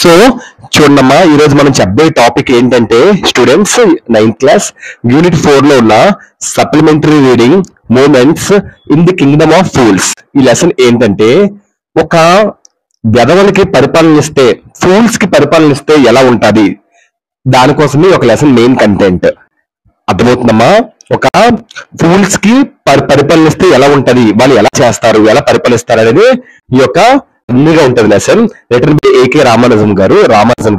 So చూడమ్మా, ఈ రోజు మనం చెప్పే టాపిక్ ఏంటంటే స్టూడెంట్స్ 9th క్లాస్ యూనిట్ 4 లో ఉన్న supplementary reading moments in the kingdom of fools. ఈ లెసన్ ఏంటంటే ఒక వెధవలకి పరిపాలన ఇస్తే, ఫూల్స్ కి పరిపాలన ఇస్తే ఎలా ఉంటది, దానికోసమే ఒక లెసన్ మెయిన్ కంటెంట్. అర్థమవుతుందమ్మా? ఒక ఫూల్స్ కి పరిపాలన ఇస్తే ఎలా ఉంటది, వాళ్ళు ఎలా చేస్తారు, ఎలా పరిపాలిస్తారు అనేది ఈ యొక్క అన్నిగా ఉంటది lesson. Written by AK Ramanujam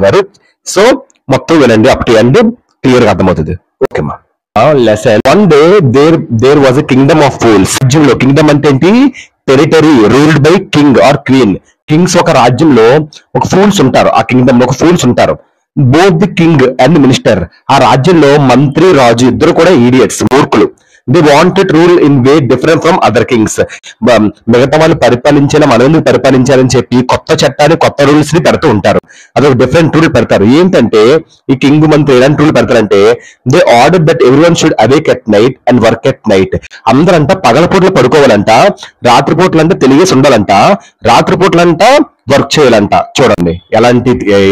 గారు. సో మొత్తం వినండి, అప్ టు ఎండ్ క్లియర్ గా అర్థమవుతుంది. ఓకేమా? Lesson one day there was a kingdom of fools. రాజ్యంలో, కింగ్డమ్ అంటే ఏంటి? Territory ruled by king or queen. Kings ఒక రాజ్యంలో ఒక ఫూల్స్ ఉంటారు, ఆ కింగ్డమ్ లో ఒక ఫూల్స్ ఉంటారు. Both the king and minister, ఆ రాజ్యంలో మంత్రి రాజు ఇద్దరు కూడా ఈడియట్స్, మూర్ఖులు. They wanted rule in way different from other Kings. మిగతా వాళ్ళు పరిపాలించిన మనల్ని పరిపాలించాలని చెప్పి కొత్త చట్టాన్ని, కొత్త రూల్స్ ని పెడుతూ ఉంటారు. అదొక డిఫరెంట్ రూల్ పెడతారు. ఏంటంటే ఈ కింగ్ మంత్రి ఎలాంటి రూల్ పెడతారంటే, they order that everyone should awake at night and work at night. అందరంట పగలపూట్లు పడుకోవాలంట, రాత్రిపూట్లంట తెలియసి ఉండాలంట, రాత్రిపూట్లంట వర్క్ చేయాలంట. చూడండి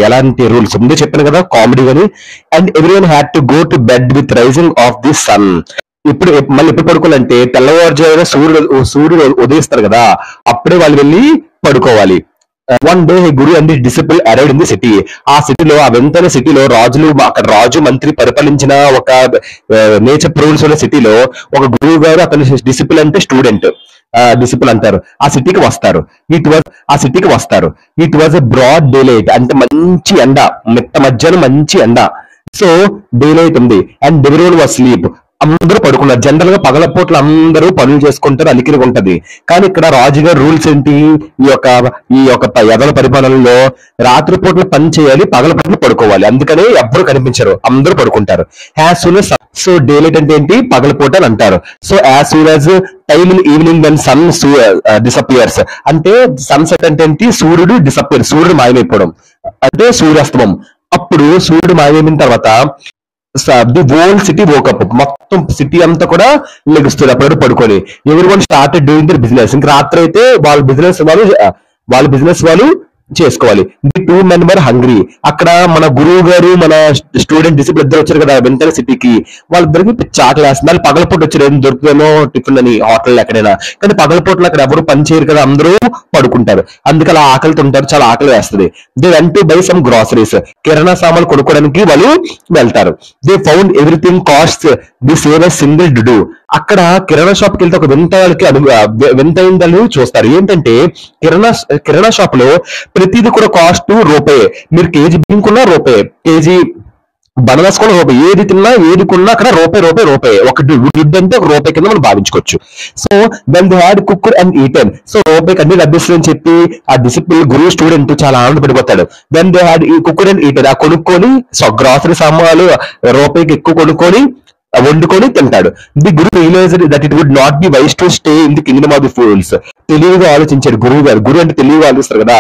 ఎలాంటి రూల్స్ ముందే చెప్పాను కదా, కామెడీ అని. And everyone had to go to bed with rising of the sun. మళ్ళీ ఎప్పుడు పడుకోవాలంటే తెల్లవారుజామున సూర్యుడు ఉదయిస్తారు కదా, అప్పుడే వాళ్ళు వెళ్ళి పడుకోవాలి. One day Guru and disciple arrived in the city. ఆ సిటీలో, ఆ వెంటనే సిటీలో రాజులు, అక్కడ రాజు మంత్రి పరిపాలించిన ఒక నేచర్ రూల్స్ ఉన్న సిటీలో ఒక గురువు గారు, అతని డిసిపుల్ అంటే స్టూడెంట్, డిసిపుల్ అంటారు, ఆ సిటీకి వస్తారు. It was a broad daylight, అంటే మంచి ఎండ, మిట్ట మధ్యాహ్నం మంచి ఎండ. సో డే లైట్ ఉంది. అండ్ ఎవ్రీవన్ వాజ్ స్లీప్, అందరూ పడుకున్నారు. జనరల్ గా పగలపూట్ల అందరూ పనులు చేసుకుంటారు, అలికిరి ఉంటది. కానీ ఇక్కడ రాజుగారి రూల్స్ ఏంటి? ఈ యొక్క యదల పరిపాలనలో రాత్రిపూట్ల పని చేయాలి, పగలపూట్ల పడుకోవాలి. అందుకని ఎవ్వరు కనిపించరు, అందరూ పడుకుంటారు. As soon as so daylight అంటే ఏంటి? పగలపూట అని అంటారు. So as soon as time in evening when sun disappears, అంటే సన్సెట్ అంటే ఏంటి? సూర్యుడు డిసపియర్, సూర్యుడు మాయమైపోవడం అంటే సూర్యాస్తమం. అప్పుడు సూర్యుడు మాయమైన తర్వాత ది హోల్ సిటీ వోకప్, మొత్తం సిటీ అంతా కూడా లెగుస్తుంది అప్పుడు పడుకొని. Everyone started doing their business. ఇంకా రాత్రి అయితే వాళ్ళ బిజినెస్ వాళ్ళు చేసుకోవాలి. The two men were hungry. అక్కడ మన గురువు గారు, మన స్టూడెంట్ డిసిపుల్ ఇద్దరు వచ్చారు కదా వెంటనే సిటీకి. వాళ్ళిద్దరికి ఆకలి వేస్తుంది. వాళ్ళు పగలపూట వచ్చారు, ఏం దొరుకుతుందేమో టిఫిన్ అని హోటల్ ఎక్కడైనా. కానీ పగలపూటలో అక్కడ ఎవరు పని చేయరు కదా, అందరూ పడుకుంటారు. అందుకే అలా ఆకలితో ఉంటారు, చాలా ఆకలి వేస్తుంది. They went to buy some groceries. కిరాణా సామాన్లు కొనుక్కోవడానికి వాళ్ళు వెళ్తారు. They found everything cost the same a single డు. అక్కడ కిరాణా షాప్కి వెళ్తే ఒక వింతైందని చూస్తారు. ఏంటంటే కిరాణా షాప్ లో ప్రతిదీ కూడా కాస్ట్ రూపాయే. మీరు కేజీ బియ్యం కొన్నా రూపాయే, కేజీ బనానాస్ కూడా రూపాయి, ఏది తిన్నా ఏది కొన్నా అక్కడ రూపాయి. ఒక డుడ్ అంటే ఒక రూపాయి కింద మనం భావించుకోవచ్చు. So then they had cooked and eaten. So రూపాయికి అన్ని లభిస్తుందని చెప్పి ఆ డిసిప్లిన్ గురువు స్టూడెంట్ చాలా ఆనందపడిపోతాడు. Then they had cooked and eaten. ఆ కొనుక్కొని గ్రాసరీ సామాన్లు రూపాయికి ఎక్కువ కొనుక్కొని వండుకొని తింటాడు. The guru realised that it would not be wise to stay in the kingdom of the fools. తెలివిగా ఆలోచించాడు గురువు గారు. గురువు అంటే తెలివిగా ఆలోచిస్తారు కదా,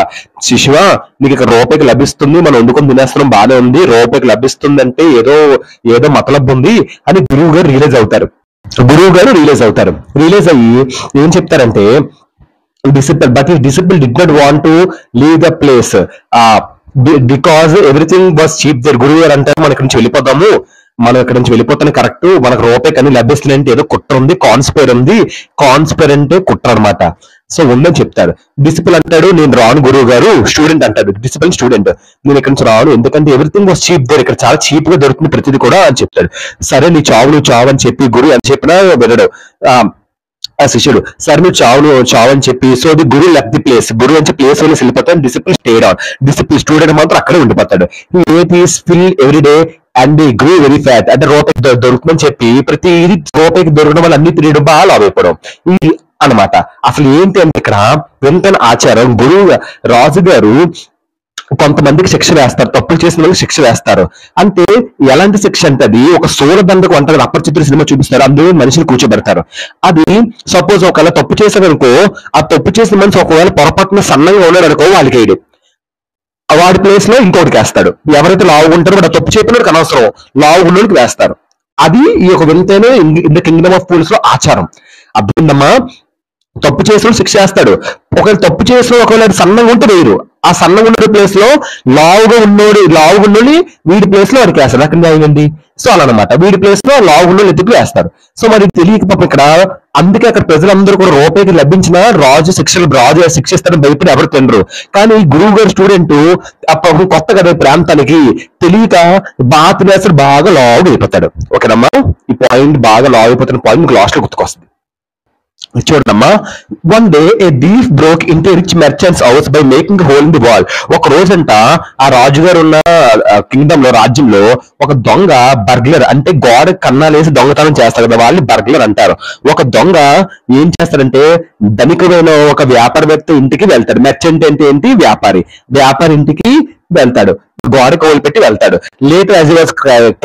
శిశువా నీకు ఇక్కడ రూపాయికి లభిస్తుంది, మనం వండుకొని తినేస్తున్నాం, బాగానే ఉంది, రూపాయికి లభిస్తుంది అంటే ఏదో మతలబ్ ఉంది అని గురువు గారు రియలైజ్ అవుతారు. రియలైజ్ అయ్యి ఏం చెప్తారంటే, disciple did not want to leave the place because everything was cheap there. గురువు గారు అంటారు, మనం ఇక్కడ నుంచి వెళ్ళిపోతాము, మనం ఇక్కడ నుంచి వెళ్ళిపోతాను కరెక్ట్, మనకు రూపాయి కానీ లభిస్తుందంటే ఏదో కుట్ర ఉంది, కాన్స్పైర్ అంటే కుట్ర అనమాట. సో ఉందని చెప్తారు. డిసిపుల్ అంటాడు, నేను రాను గురువు గారు. స్టూడెంట్ అంటాడు, డిసిపుల్ స్టూడెంట్, నేను ఇక్కడ నుంచి రాను, ఎందుకంటే ఎవ్రీథింగ్ వాస్ చీప్ దేర్, ఇక్కడ చాలా చీప్ గా దొరుకుతుంది ప్రతిదీ కూడా అని చెప్తాడు. సరే నీ చావు అని చెప్పి గురువు అని చెప్పినా వినడు ఆ శిష్యుడు. సరే నువ్వు చావు అని చెప్పి, so the guru left the place. గురువు అని ప్లేస్ వల్ల వెళ్ళిపోతాడు. Disciple stayed on. Disciple student మాత్రం అక్కడే ఉండిపోతాడు. Fill every day and the grew very fat. అంటే రూపాయికి దొరుకుతుందని చెప్పి ప్రతి రూపాయికి దొరకడం వల్ల అన్ని తినడం బాగా లాభ అయిపోవడం ఇది అనమాట. అసలు ఏంటి అంటే ఇక్కడ వెంటనే ఆచారం, రాజు గారు కొంతమందికి శిక్ష వేస్తారు, తప్పులు చేసిన వాళ్ళకి శిక్ష వేస్తారు. అంటే ఎలాంటి శిక్ష అంటే, అది ఒక సూరదండకు అంటారు, అప్పచిత్ర సినిమా చూపిస్తారు, అందులో మనిషిని కూర్చోబెడతారు. అది సపోజ్ ఒకవేళ తప్పు చేశారనుకో, ఆ తప్పు చేసిన మనిషి ఒకవేళ పొరపాటున సన్నంగా ఉన్నాడు అనుకో, వాళ్ళకి వేయడు, వాడి ప్లేస్ లో ఇంకోటికి వేస్తాడు. ఎవరైతే లావు ఉంటారో వాడు తప్పు చెప్పినోడికి అనవసరం, లావు ఉన్నోడికి వేస్తారు. అది ఈ యొక్క వింతైన in the kingdom of fools లో ఆచారం. అర్థమైందమ్మా? తప్పు చేసిన శిక్ష చేస్తాడు. ఒకవేళ తప్పు చేసిన ఒకవేళ సన్నంగా ఉంటే వేరు, ఆ సన్నంగా ఉన్న ప్లేస్ లో లావుగా ఉన్నోడి వీడి ప్లేస్ లో వాడికి వేస్తారు. అక్కడ న్యాయం అండి. సో అలా అనమాట, వీడి ప్లేస్ లో లావుగా ఉన్నోళ్ళు ఎత్తుకు వేస్తారు. సో మరి తెలియక పాపం ఇక్కడ, అందుకే అక్కడ ప్రజలందరూ కూడా రూపాయికి లభించిన రాజు శిక్షిస్తాడని భయపడి ఎవరు తినరు. కానీ గురువు గారు స్టూడెంట్ అప్పుడు కొత్త కదా ఈ ప్రాంతానికి, తెలియక బాగా తినేస్తాడు, బాగా లావుగా అయిపోతాడు. ఓకేనమ్మా, ఈ పాయింట్ బాగా లావు అయిపోతున్న పాయింట్ మీకు లాస్ట్ లో గుర్తుకొస్తుంది. చూడమ్మా, one day A thief broke into rich merchants house by making whole in the wall. ఒక రోజంట ఆ రాజుగారు ఉన్న కింగ్డమ్ లో, రాజ్యంలో ఒక దొంగ బర్గ్లర్, అంటే గోడ కన్నాలేసి దొంగతనం చేస్తారు కదా, వాళ్ళని బర్గ్లర్ అంటారు. ఒక దొంగ ఏం చేస్తాడంటే ధనికమైన ఒక వ్యాపారవేత్త ఇంటికి వెళ్తాడు. మెర్చెంట్ అంటే ఏంటి? వ్యాపారి. వ్యాపారి ఇంటికి వెళ్తాడు, గోడ కోలు పెట్టి వెళ్తాడు. Later as he was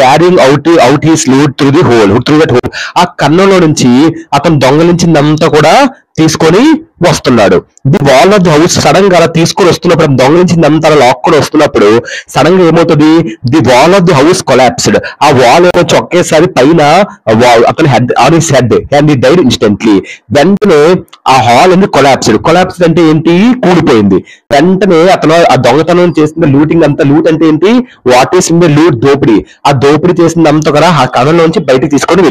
carrying out his loot through that whole, ఆ కన్నంలో నుంచి అతను దొంగలించిందంతా కూడా తీసుకొని వస్తున్నాడు. The wall of the house, sudden గా అలా తీసుకొని వస్తున్నప్పుడు, దొంగలించిందంతా అలా లాక్కొని వస్తున్నప్పుడు సడన్ గా ఏమవుతుంది? The wall of the house collapsed. ఆ వాల్ ఏమొచ్చి ఒకేసారి పైన అతని head on his head and he died instantly. వెంటనే ఆ హాల్ అనేది కొలాప్స్డ్ అంటే ఏంటి? కూలిపోయింది. వెంటనే అతను ఆ దొంగతనం చేసిన లూటింగ్ అంతా, లూట్ అంటే ఏంటి? What is in the loot? దోపిడీ. ఆ దోపిడీ చేసిందంతా కూడా ఆ కథలోంచి బయటకు తీసుకొని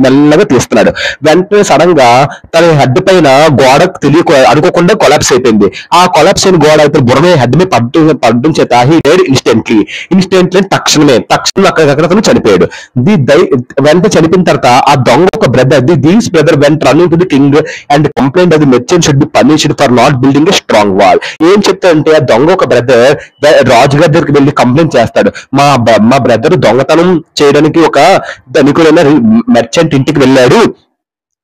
మెల్లగా తీస్తున్నాడు. వెంటనే సడన్ గా తన హెడ్ పైన గోడ అనుకోకుండా కొలాప్స్ అయిపోయింది. ఆ కొలాప్స్ అయిన గోడ అయితే బుర్ర హెడ్ మీద పడడం చేత హీ డైడ్ ఇన్స్టెంట్లీ తక్షణమే అక్కడ చనిపోయాడు. వెంటనే చనిపోయిన తర్వాత ఆ దొంగ ఒక brother, these brother went running to the king and complaint అది merchant should be punished for not building a strong wall. ఏం చెప్తాడంటే ఆ దొంగ ఒక బ్రదర్ రాజుగారి దగ్గరికి వెళ్ళి కంప్లైంట్ చేస్తాడు, మా బ్రదర్ దొంగతనం చేయడానికి ఒక ధనికులైన మెర్చెంట్ ఇంటికి వెళ్ళాడు,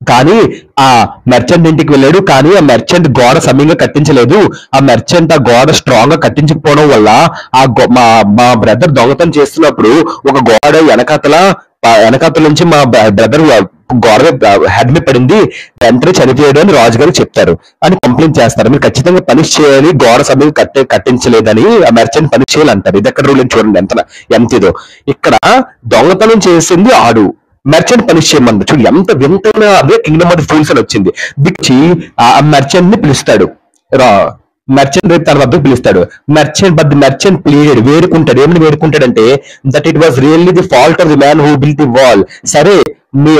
కానీ ఆ మెర్చెంట్ గోడ సమయంగా కట్టించలేదు. ఆ మెర్చెంట్ ఆ గోడ స్ట్రాంగ్ గా కట్టించకపోవడం వల్ల మా బ్రదర్ దొంగతనం చేస్తున్నప్పుడు ఒక గోడ వెనకాతల నుంచి మా బ్రదర్ గోడ హెడ్ మీద పడింది, వెంటనే చనిపోయాడు అని రాజుగారు చెప్తారు అని కంప్లైంట్ చేస్తారు. మీరు ఖచ్చితంగా పనిష్ చేయాలి, గోడ సమయం కట్టించలేదని ఆ మెర్చెంట్ పనిష్ చేయాలి అంటారు. ఇది ఎక్కడ రూల్ చూడండి ఎంత ఇదో. ఇక్కడ దొంగతనం చేసింది ఆడు, మెర్చెంట్ పనిష్ చేయమంది. చూడు ఎంత వింతైన, అదే కింగ్డమ్ ఆఫ్ ది ఫూల్స్ అని వచ్చింది. దిచ్చి ఆ మెర్చెంట్ ని పిలుస్తాడు, మెర్చెంట్ రేపు తన వద్దకు పిలుస్తాడు. మెర్చెంట్ ప్లీడెడ్, వేడుకుంటాడు. ఏమని వేడుకుంటాడంటే that it was really the fault of the man who built the wall. సరే,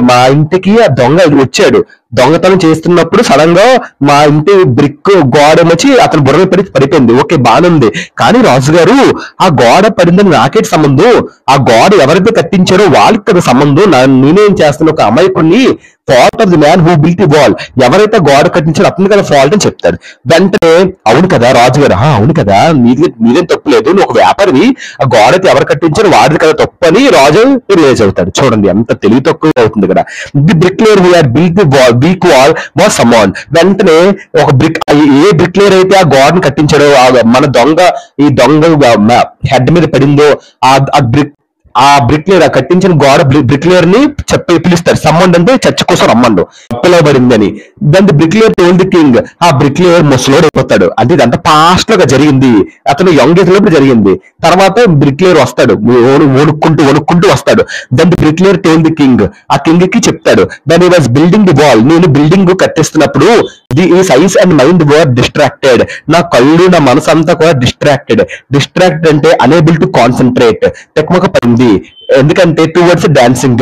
మా ఇంటికి ఆ దొంగ వచ్చాడు, దొంగతనం చేస్తున్నప్పుడు సడన్ గా మా ఇంటి బ్రిక్ గోడ వచ్చి అతను బుర్ర పడిపోయింది. ఓకే, బాగుంది. కానీ రాజుగారు, ఆ గోడ పడిందని నాకేటి సంబంధం? ఆ గోడ ఎవరైతే కట్టించారో వాళ్ళకి కదా సంబంధం. నేనేం చేస్తాను? ఒక అమాయకుడిని, fault of the man who built the wall, ఎవరైతే గోడ కట్టించారో అతను కదా ఫాల్ట్ అని చెప్తాడు. వెంటనే అవును కదా రాజుగారు, అవును కదా, మీదేం తప్పు లేదు, నువ్వు ఒక వ్యాపారివి, ఆ గోడ ఎవరు కట్టించారో వాడిది కదా తప్పు అని రాజు రియలైజ్ అవుతాడు. చూడండి ఎంత తెలివి తక్కువ అవుతుంది కదా. The బ్రిక్లేయర్ who had built the week wall was Samman. వెంటనే ఒక ఏ బ్రిక్లేయర్ అయితే ఆ గోడని కట్టించాడో, మన ఈ దొంగ హెడ్ మీద పడిందో ఆ బ్రిక్లేయర్, ఆ కట్టించిన గోడ బ్రిక్లేయర్ ని పిలుస్తారు. సమ్మండ్ అంటే చర్చ కోసం రమ్మండు, పిలవబడింది అని. దాని బ్రిక్లేయర్ టోల్డ్ ది కింగ్. ఆ బ్రిక్లేయర్ ముసలోడు అయిపోతాడు. అంటే ఇదంతా పాస్ట్ గా జరిగింది, అతను యంగ్ ఏజ్ లో జరిగింది. తర్వాత బ్రిక్లేయర్ వస్తాడు, వణుక్కుంటూ వస్తాడు. దాని బ్రిక్లేయర్ టోల్డ్ ది కింగ్, ఆ కింగ్ కి చెప్తాడు, then he was building the wall, నేను బిల్డింగ్ కట్టిస్తున్నప్పుడు his eyes and mind were distracted, నా కళ్ళు నా మనసు అంతా కూడా డిస్ట్రాక్టెడ్ అంటే అనేబుల్ టు కాన్సన్ట్రేట్, తెక్మక పడింది. ఎందుకంటే టువర్డ్స్ డాన్సింగ్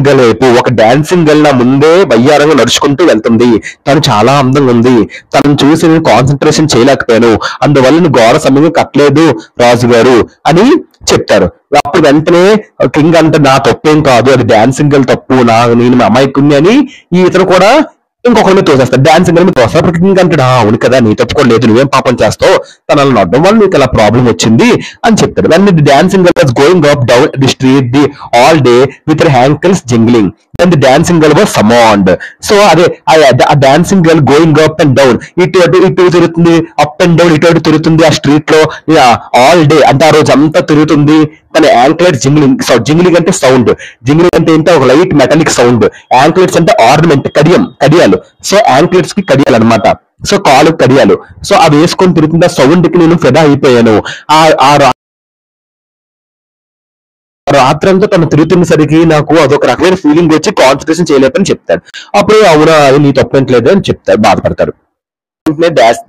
గర్ల్ వైపు, ఒక డాన్సింగ్ గర్ల్ నా ముందే వయ్యారంగా నడుచుకుంటూ వెళ్తుంది, తను చాలా అందంగా ఉంది, తనను చూసి నేను కాన్సన్ట్రేషన్ చేయలేకపోయాను, అందువల్ల గోడ సమయంగా కట్టలేదు రాజుగారు అని చెప్తారు. అప్పుడు వెంటనే కింగ్ అంటే నా తప్పేం కాదు, అది డాన్సింగ్ గర్ల్ తప్పు, నేను అమాయకుణ్ణి అని ఈ ఇతను కూడా ఇంకొకరిని తోసేస్తాడు, డాన్సింగ్ మీద తోస్తాడు. అప్పుడు కింగ్ అంటాడు, అవును కదా, నీ తప్పుకోలేదు, నువ్వేం పాపం చేస్తావు, తనని నడడం వల్ల నీకు అలా ప్రాబ్లం వచ్చింది అని చెప్తాడు. When the dancing girl was going up down the street the all day with her ankles jingling, then the dancing girl was summoned. So అదే ఆ dancing girl going up and down, ఇటు తిరుగుతుంది, up and down ఇటు తిరుగుతుంది ఆ street లో all day, అంటే ఆ రోజు అంతా తిరుగుతుంది. తన యాంక్లెట్స్ జింగ్లింగ్ అంటే సౌండ్, జింగ్లింగ్ అంటే ఏంటో ఒక లైట్ మెటాలిక్ సౌండ్, యాంక్లెట్స్ అంటే ఆర్నమెంట్ కడియాలు. సో యాంక్లెట్స్ కి కడియాలు అనమాట, సో కాలు కడియాలు. సో అవి వేసుకొని తిరుగుతుంది, ఆ సౌండ్ కి నేను ఫిదా అయిపోయాను. ఆ రాత్రంతా తను తిరుగుతున్నసరికి నాకు అదొక రకమైన ఫీలింగ్ వచ్చి కాన్సన్ట్రేషన్ చేయలేపని చెప్తాడు. అప్పుడు అవునా అది నీ తప్పేంట్లేదు అని చెప్తాడు, బాధపడతాడు.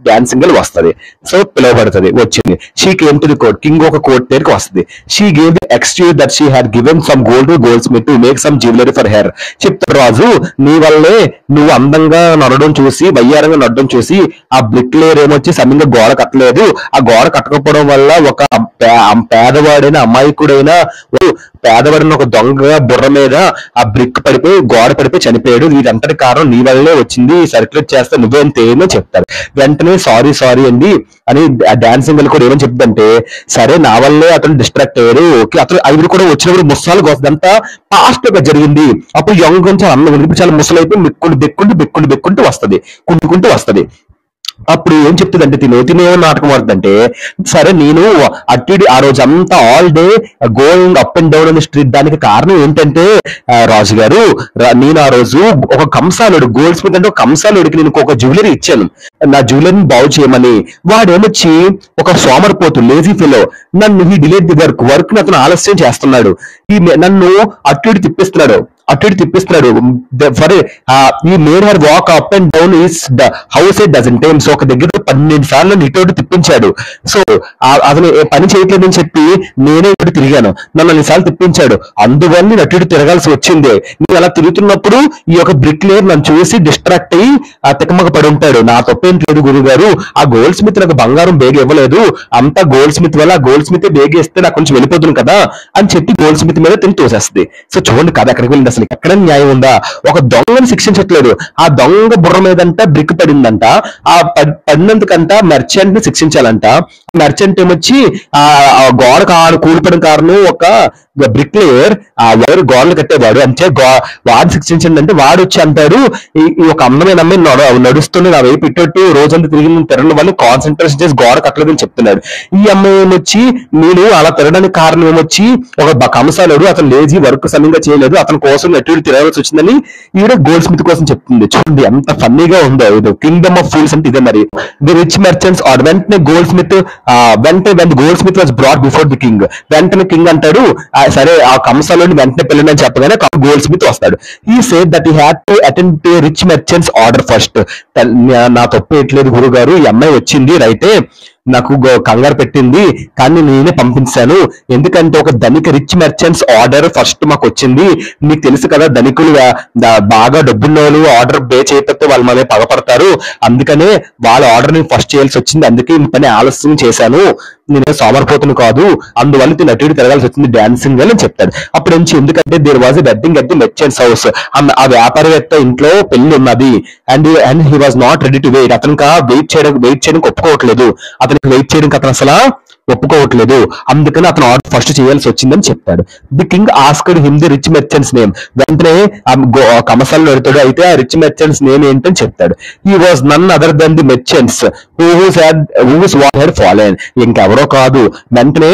డాన్సింగ్ వస్తుంది. సో పిలువబడుతుంది, వచ్చింది. She came to the court, king ఒక కోర్ట్ దగ్గరికి వస్తుంది. She gave the excuse that she had given some gold to gold Smith to make some jewellery for hair. చెప్తాడు రాజు, నీ వల్లే నువ్వు అందంగా నడవడం చూసి, వయ్యారంగా నడడం చూసి ఆ బ్రిక్ లేయర్ ఏమొచ్చి సమంగా గోడ కట్టలేదు. ఆ గోడ కట్టకపోవడం వల్ల ఒక పేదవాడైన అమాయకుడైన పేదవాడిన ఒక దొంగ బుర్ర మీద ఆ బ్రిక్ పడిపోయి గోడ పడిపోయి చనిపోయాడు. వీరంతటి కారణం నీ వల్లే వచ్చింది, సర్క్యులేట్ చేస్తే నువ్వేం తేనో చెప్తారు. వెంటనే సారీ అండి అని డాన్సింగ్ కూడా ఏమని చెప్తుందంటే, సరే నా వల్లే అతను డిస్ట్రాక్ట్ అయ్యాడు, ఓకే అతను ఐదు కూడా వచ్చినప్పుడు ముసలాలు వస్తుంది, అంతా ఫాస్ట్ గా జరిగింది. అప్పుడు యంగ్ కొంచెం అన్నం ఇప్పుడు చాలా ముసలైపోయి బెక్కుంటూ వస్తుంది, కుంటుకుంటూ వస్తుంది. అప్పుడు ఏం చెప్తుందంటే తినే నాటకం ఆడుతుందంటే, సరే నేను అటు ఆ రోజు అంతా all day going up and down అనే స్ట్రీట్, దానికి కారణం ఏంటంటే రాజు గారు నేను ఆ రోజు ఒక కంసాలుడు గోల్డ్ స్మిత్ అంటే ఒక కంసాలుడికి నేను ఒక జ్యువెలరీ ఇచ్చాను, నా జ్యువెలరీని బాగు చేయమని. వాడేమొచ్చి ఒక సోమరిపోతు లేజీ ఫెలో, నన్ను హీ డిలేట్ ది వర్క్ అతను ఆలస్యం చేస్తున్నాడు, నన్ను అటు ఇటు తిప్పిస్తున్నాడు. He made her walk up and down his the house at dozen times. ఒక దగ్గర 12 సార్లు ఇటు తిప్పించాడు. సో అతను పని చేయట్లేదని చెప్పి నేనే ఇటు తిరిగాను, నన్ను 2 సార్లు తిప్పించాడు, అందువల్ల నేను అటు ఇటు తిరగాల్సి వచ్చింది. నేను అలా తిరుగుతున్నప్పుడు ఈ యొక్క బ్రిక్ లేయర్ నన్ను చూసి డిస్ట్రాక్ట్ అయ్యి ఆ తికమక పడి ఉంటాడు, నా తప్పేం లేదు గురువు గారు. ఆ గోల్డ్ స్మిత్ నాకు బంగారం బేగ ఇవ్వలేదు, అంతా గోల్డ్ స్మిత్ వల్ల, ఆ గోల్డ్ స్మిత్ బేగ ఇస్తే నాకు కొంచెం వెళ్ళిపోతుంది కదా అని చెప్పి గోల్డ్ స్మిత్ మీద తిని తోసేస్తుంది. సో చూడండి కథ ఎక్కడికి వెళ్ళింది, అసలు ఎక్కడ న్యాయం ఉందా? ఒక దొంగని శిక్షించట్లేదు, ఆ దొంగ బుర్ర మీదంట బ్రిక్ పడిందంట, ఆ పడినందుకంట మెర్చెంట్ ని శిక్షించాలంట. మెర్చెంట్ ఏమొచ్చి ఆ గోడ కూలిపడిన కారణం ఒక బ్రిక్ లేయర్ ఆ వైరు గోడలు కట్టేవాడు, అంటే వాడిని శిక్షించండి అంటే వాడు వచ్చి అంటాడు, ఈ ఒక అందమైన అమ్మాయి నడుస్తుంది నా వైపు ఇట్టట్టు రోజంతా తిరిగిన తిరగడం వల్ల కాన్సన్ట్రేషన్ చేసి గోడ కట్టలేదని చెప్తున్నాడు. ఈ అమ్మాయి ఏమొచ్చి నేను అలా తిరగడానికి కారణం ఏమొచ్చి ఒక కంసాలుడు, అతను లేజీ వర్క్ సమయంగా చేయలేదు, అతని కోసం ఎటు తిరగాల్సి వచ్చిందని ఈవిడ గోల్డ్ స్మిత్ కోసం చెప్తుంది. చూడండి ఎంత ఫన్నీగా ఉందో. ఇది కింగ్డమ్ ఆఫ్ ఫూల్స్ అంటే ఇదే మరి. ది రిచ్ మెర్చెంట్స్ ఆర్ వెంటనే gold Smith when gold Smith was brought before the king, వెంటనే కింగ్ అంటాడు సరే ఆ కంసాలుడిని వెంటనే పెళ్ళని చెప్పగానే గోల్డ్ స్మిత్ వస్తాడు. He said that he had to attend to rich merchants order first. నా తప్పు ఎట్లేదు గురువు గారు, ఈ అమ్మాయి వచ్చింది రైటే, నాకు కంగారు పెట్టింది కానీ నేనే పంపించాను, ఎందుకంటే ఒక ధనిక రిచ్ మెర్చెంట్స్ ఆర్డర్ ఫస్ట్ మాకు వచ్చింది. మీకు తెలుసు కదా ధనికులు బాగా డబ్బున్న వాళ్ళు ఆర్డర్ పే చేయకపోతే వాళ్ళు మళ్ళీ పగపడతారు, అందుకనే వాళ్ళ ఆర్డర్ ని ఫస్ట్ చేయాల్సి వచ్చింది, అందుకే ఈ పని ఆలస్యం చేశాను, నేనే సోమరిపోతును కాదు, అందువల్ల నేను అటు ఇటు తిరగాల్సి వచ్చింది డాన్సింగ్ అని చెప్తాడు. అప్పుడు నుంచి ఎందుకంటే there was a wedding at the merchant's house, ఆ వ్యాపారవేత్త ఇంట్లో పెళ్లి ఉన్నది, and he was not ready to wait, అతనికి వెయిట్ చేయడానికి ఒప్పుకోవట్లేదు, అతనికి వెయిట్ చేయడానికి అతను అసలు ఒప్పుకోవట్లేదు, అందుకని అతను ఆర్డర్ ఫస్ట్ చేయాల్సి వచ్చిందని చెప్తాడు. The king asked him the rich merchants name, వెంటనే కమసాలు అడుగుతాడు, అయితే ఆ రిచ్ మెర్చెంట్స్ నేమ్ ఏంటని చెప్తాడు. He was none other than the merchant's whose what had fallen, ఇంకెవరో కాదు. వెంటనే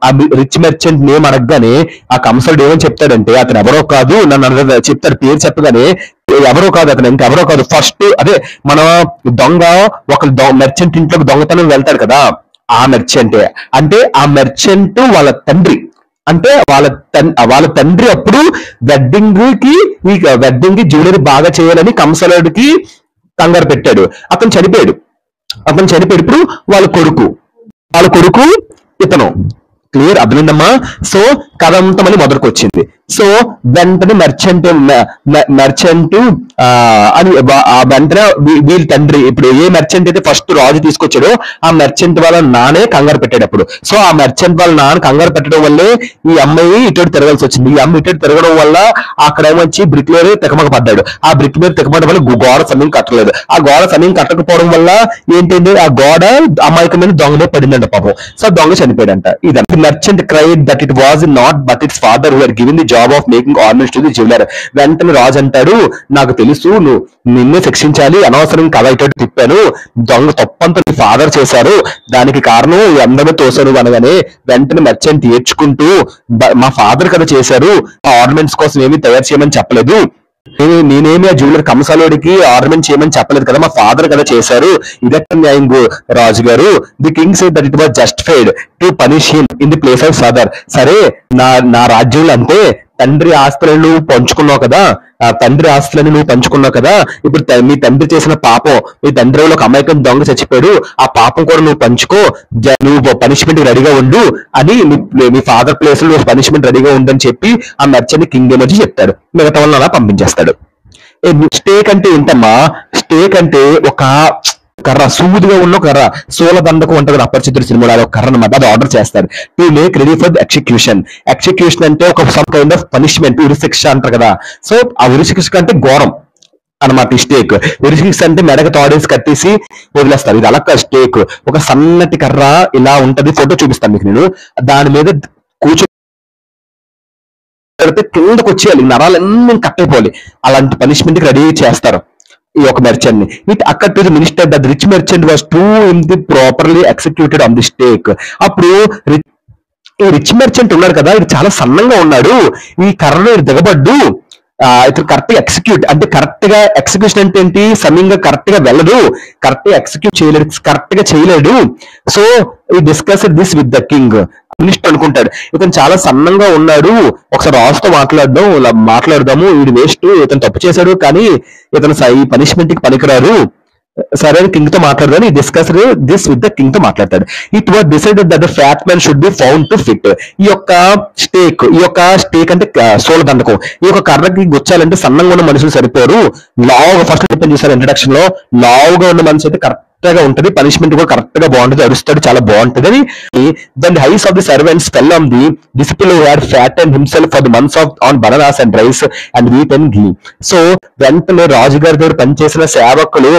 ఆ రిచ్ మెర్చెంట్ నేమ్ అడగగానే ఆ కమసాలుడు ఏమని చెప్తాడంటే, అతను ఎవరో కాదు నన్ను చెప్తాడు, పేరు చెప్పగానే ఎవరో కాదు అతను, ఇంకెవరో కాదు, ఫస్ట్ అదే మన దొంగ ఒక మెర్చెంట్ ఇంట్లోకి దొంగతనం వెళ్తాడు కదా, ఆ మెర్చెంట్ అంటే ఆ మెర్చెంట్ వాళ్ళ తండ్రి, అంటే వాళ్ళ తండ్రి అప్పుడు వెడ్డింగ్ కి జ్యువెలరీ బాగా చేయాలని కంసాలుడికి కంగారు పెట్టాడు, అతను చనిపోయాడు. ఇప్పుడు వాళ్ళ కొడుకు ఇతను. క్లియర్ అర్థమైందమ్మా? సో కథ అంతా మళ్ళీ మొదటికి వచ్చింది. సో వెంటనే మెర్చెంట్ అని వెంటనే వీళ్ళ తండ్రి, ఇప్పుడు ఏ మెర్చెంట్ అయితే ఫస్ట్ రాజు తీసుకొచ్చాడో ఆ మెర్చెంట్ వాళ్ళ నానే కంగారు పెట్టాడు అప్పుడు. సో ఆ మెర్చెంట్ వాళ్ళ నాన్న కంగారు పెట్టడం వల్లే ఈ అమ్మాయి ఇటు తిరగాల్సి వచ్చింది. ఈ అమ్మాయి ఇటు తిరగడం వల్ల అక్కడ ఏమొచ్చి బ్రిక్ మీద తికమక పడ్డాడు. ఆ బ్రిక్ మీద తికమడం వల్ల గోడ సమయం కట్టలేదు. ఆ గోడ సమయం కట్టకపోవడం వల్ల ఏంటంటే ఆ గోడ అమాయకమైన దొంగనే పడిందంట పాపం. సో దొంగ చనిపోయాడంట. ఇదంతా merchant cried that it was not but its father who had given the job of making ornaments to the jeweller. వెంటనే రాజు అంటాడు, నాకు తెలుసు నువ్వు నిన్నే శిక్షించాలి, అనవసరం కథ ఇటు తిప్పాను, దొంగ తప్పంతా నీ ఫాదర్ చేశారు, దానికి కారణం అందరూ తోసాను అనగానే వెంటనే మెర్చెంట్ ఏడ్చుకుంటూ, మా ఫాదర్ కదా చేశారు, ఆ ఆర్నమెంట్స్ కోసం ఏమీ తయారు చేయమని చెప్పలేదు, నేనేమి ఆ జ్యువెలర్ కంసాలోడికి ఆర్నమెంట్ చేయమని చెప్పలేదు కదా, మా ఫాదర్ కదా చేశారు, ఇదెక్కడ న్యాయం రాజు గారు. The king said that it was justified to punish him in the place of father. సరే, నా నా రాజ్యంలో అంటే తండ్రి ఆస్తులను నువ్వు పంచుకున్నావు కదా, ఆ తండ్రి ఆస్తులని నువ్వు పంచుకున్నావు కదా, ఇప్పుడు మీ తండ్రి చేసిన పాపం, మీ తండ్రి ఒక అమాయకం దొంగ చచ్చిపోయాడు, ఆ పాపం కూడా నువ్వు పంచుకో, నువ్వు పనిష్మెంట్ రెడీగా ఉండు అని, మీ ఫాదర్ ప్లేస్ లో నువ్వు పనిష్మెంట్ రెడీగా ఉండని చెప్పి ఆ మర్చెంట్ కింగ్ ఎమర్జీ చెప్తాడు. మిగతా వాళ్ళని అలా పంపించేస్తాడు. స్టేక్ అంటే ఏంటమ్మా? స్టేక్ అంటే ఒక కర్ర, సూదిగా ఉన్న కర్ర, సోలదండకు ఉంటుంది అపరిచితుడు సినిమాలో, ఒక కర్ర అనమాట. అది ఆర్డర్ చేస్తారు to make ready for execution. Execution అంటే ఒక సమ్ కైండ్ ఆఫ్ పనిష్మెంట్, ఉరిశిక్ష అంటారు కదా. సో ఆ ఉరిశిక్ష అంటే ఘోరం అనమాట ఈ స్టేక్. ఉరిశిక్ష అంటే మెడకు తాడేసి కట్టేసి వదిలేస్తారు. ఇది అలా స్టేక్ ఒక సన్నటి కర్ర ఇలా ఉంటది, ఫోటో చూపిస్తాను మీకు నేను. దాని మీద కూర్చో కిందకు వచ్చేయాలి, నరాలన్నీ కట్ అయిపోవాలి. అలాంటి పనిష్మెంట్ కి రెడీ చేస్తారు ఈ ఒక మెర్చెంట్ ని. విత్ అక్కడ to the minister that rich merchant was two in the properly executed on the stake. అప్పుడు ఈ రిచ్ మెర్చెంట్ ఉన్నాడు కదా, ఇది చాలా సన్నంగా ఉన్నాడు, ఈ కర్రలో దిగబడ్డు, ఇతను కరెక్ట్ గా ఎగ్జిక్యూట్ అంటే కరెక్ట్ గా ఎగ్జిక్యూషన్ అంటే ఏంటి, సమయంగా కరెక్ట్ గా వెళ్ళదు, కరెక్ట్ గా ఎగ్జిక్యూట్ చేయలేడు, కరెక్ట్ గా చేయలేడు. సో ఈ discuss this with the king. Minister అనుకుంటాడు ఇతను చాలా సన్నంగా ఉన్నాడు, ఒకసారి రాజుతో మాట్లాడదాము, వీడు వేస్ట్, ఇతను తప్పు చేశాడు కానీ ఇతను ఈ పనిష్మెంట్ కి పనికిరారు, సరే కింగ్ తో మాట్లాడదాని discuss this with the king తో మాట్లాడతాడు. It was decided that the fat man should be found to fit. ఈ యొక్క స్టేక్ అంటే సోల దండకం. ఈ యొక్క కర్రకి గుచ్చాలంటే సన్నంగా ఉన్న మనుషులు సరిపోరు, లావుగా ఫస్ట్ డిపెండ్ చేశారు ఇంట్రడక్షన్ లో, లావుగా ఉన్న మనిషి అయితే కరెక్ట్ గా ఉంటది, పనిష్మెంట్ కూడా కరెక్ట్ గా బాగుంటది, అరుస్తాడు, చాలా బాగుంటది అని. Then eyes of the servants fell on the disciple who had fattened himself for the months on bananas and rice and wheat and ghee. So వెంటనే రాజుగారి దగ్గర పనిచేసిన సేవకులు